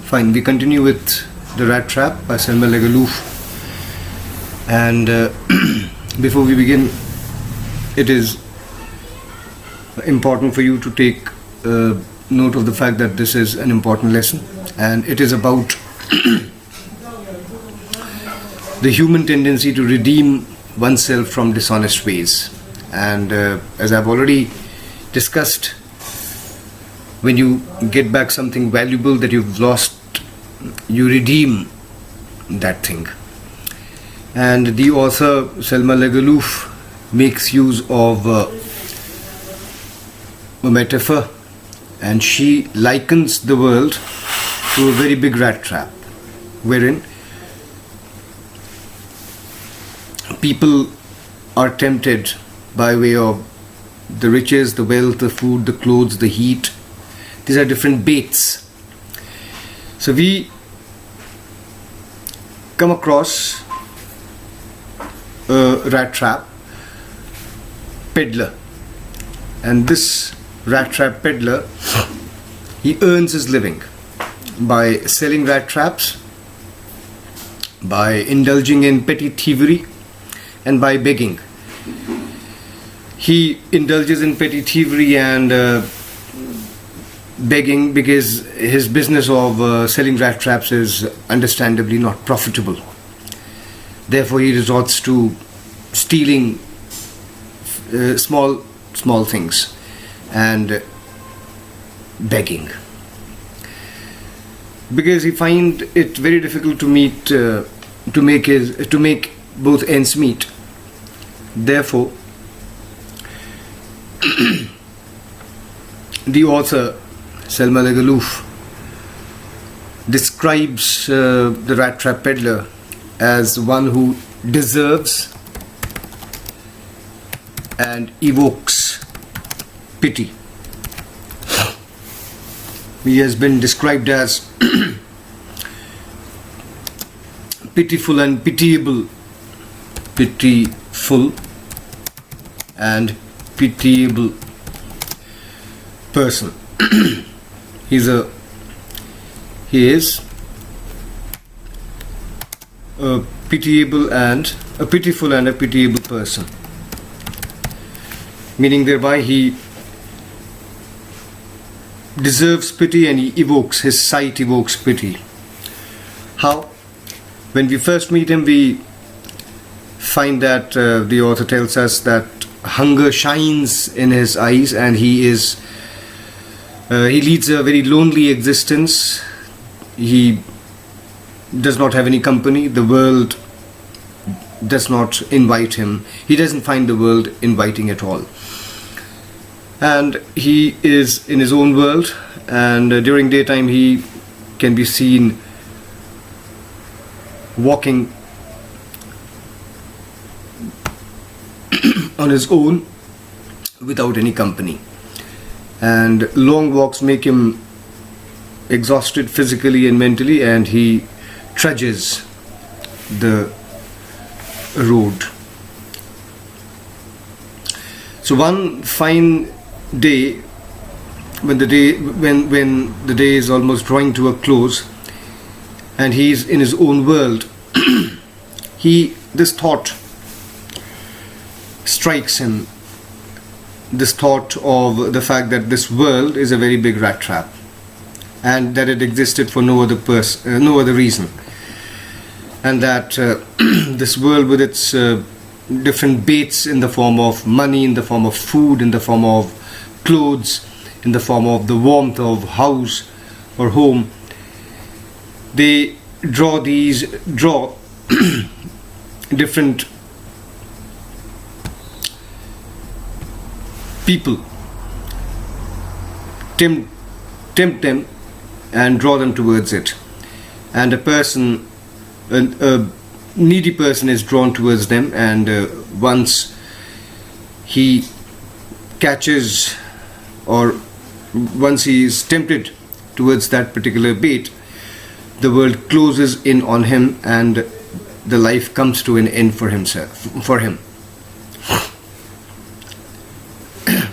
Fine, we continue with the Rattrap by Selma Legaloof. And before we begin, it is important for you to take note of the fact that this is an important lesson, and it is about the human tendency to redeem oneself from dishonest ways. And as I've already discussed, when you get back something valuable that you've lost, you redeem that thing. And the author Selma Legaloof makes use of a metaphor, and she likens the world to a very big rat trap, wherein people are tempted by way of the riches, the wealth, the food, the clothes, the heat. These are different baits. So we come across a rat trap peddler, and this rat trap peddler, he earns his living by selling rat traps, by indulging in petty thievery, and by begging. He indulges in petty thievery and begging because his business of selling rat traps is understandably not profitable. Therefore, he resorts to stealing small things and begging, because he finds it very difficult to make both ends meet. Therefore, the author Selma Legaloof describes the rat trap peddler as one who deserves and evokes pity. He has been described as pitiful and pitiable, pitiful and pitiable person. He is a pitiable and a pitiful and a pitiable person, meaning thereby he deserves pity and he evokes, his sight evokes pity. How? When we first meet him, we find that the author tells us that hunger shines in his eyes, and he leads a very lonely existence. He does not have any company. The world does not invite him. He doesn't find the world inviting at all. And he is in his own world, and during daytime he can be seen walking on his own without any company. And long walks make him exhausted physically and mentally, and he trudges the road. So one fine day, when the day is almost drawing to a close, and he is in his own world, this thought strikes him. This thought of the fact that this world is a very big rat trap, and that it existed for no other reason, and that this world with its different baits in the form of money, in the form of food, in the form of clothes, in the form of the warmth of house or home, they draw different people, tempt them and draw them towards it. And a needy person is drawn towards them, and once he catches, or once he is tempted towards that particular bait, the world closes in on him, and the life comes to an end for him.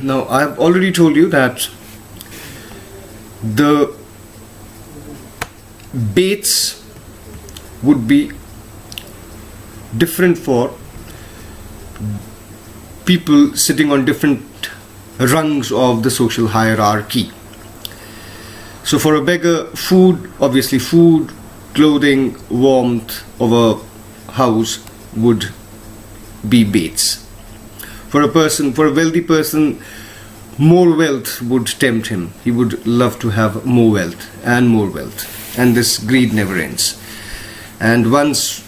Now, I have already told you that the baits would be different for people sitting on different rungs of the social hierarchy. So for a beggar, food, obviously food, clothing, warmth of a house would be baits. For a wealthy person, more wealth would tempt him. He would love to have more wealth and more wealth, and this greed never ends. And once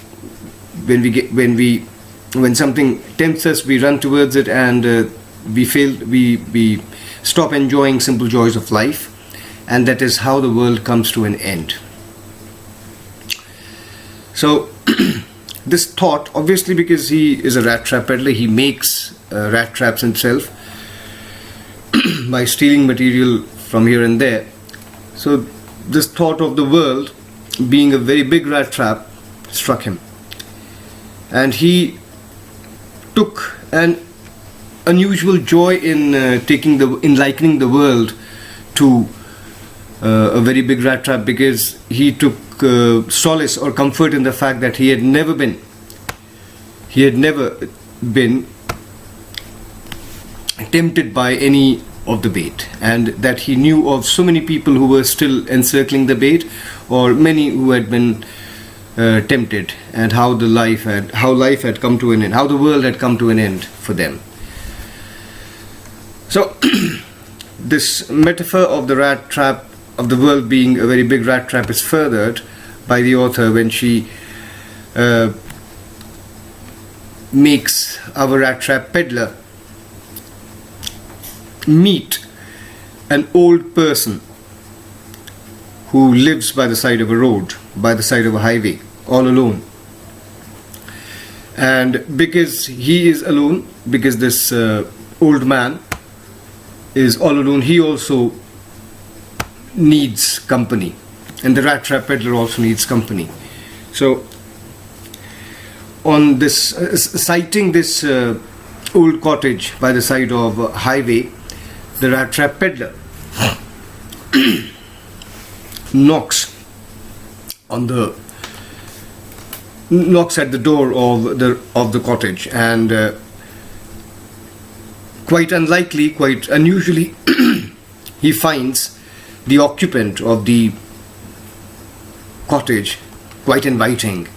when something tempts us, we run towards it, and we stop enjoying simple joys of life, and that is how the world comes to an end. So this thought, obviously because he is a rat trap peddler, he makes rat traps himself by stealing material from here and there. So this thought of the world being a very big rat trap struck him, and he took an unusual joy in likening the world to a very big rat trap, because he took solace or comfort in the fact that he had never been tempted by any of the bait, and that he knew of so many people who were still encircling the bait, or many who had been tempted, and how life had come to an end, how the world had come to an end for them. So this metaphor of the rat trap, of the world being a very big rat trap, is furthered by the author when she makes our rat trap peddler meet an old person who lives by the side of a road, by the side of a highway, all alone. And because he is alone, because this old man is all alone, he also needs company, and the rat trap peddler also needs company. So on this sighting this old cottage by the side of a highway, the rat trap peddler knocks at the door of the cottage, and quite unlikely, quite unusually, he finds the occupant of the cottage quite inviting.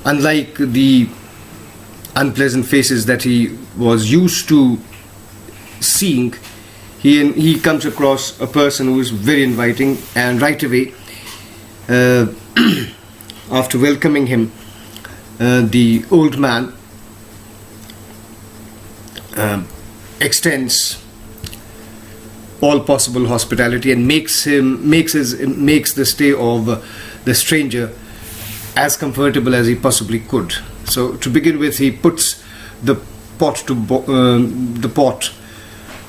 Unlike the unpleasant faces that he was used to seeing, he comes across a person who is very inviting, and right away, after welcoming him, the old man extends all possible hospitality and makes the stay of the stranger as comfortable as he possibly could. So to begin with, he puts the pot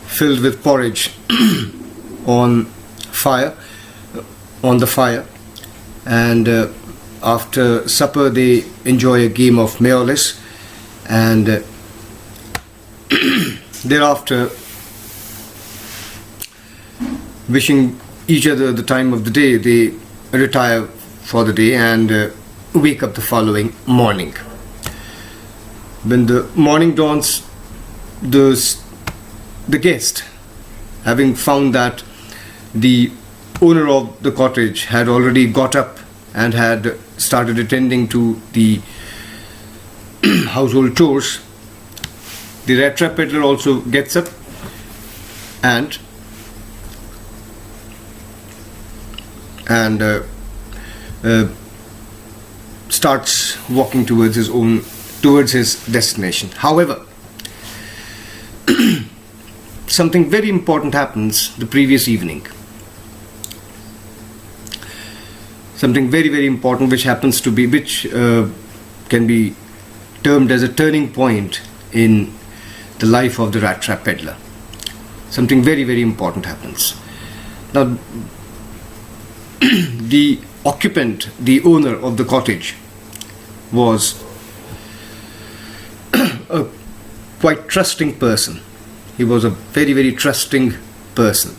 filled with porridge on the fire, and after supper they enjoy a game of Mayonnaise, and thereafter, wishing each other the time of the day, they retire for the day and wake up the following morning. When the morning dawns, the guest, having found that the owner of the cottage had already got up and had started attending to the household chores, the rat trap peddler also gets up and starts walking towards his destination. However, something very important happens the previous evening. Something very, very important, which can be termed as a turning point in the life of the rat trap peddler. Something very, very important happens. Now, the occupant, the owner of the cottage, was a quite trusting person. He was a very, very trusting person.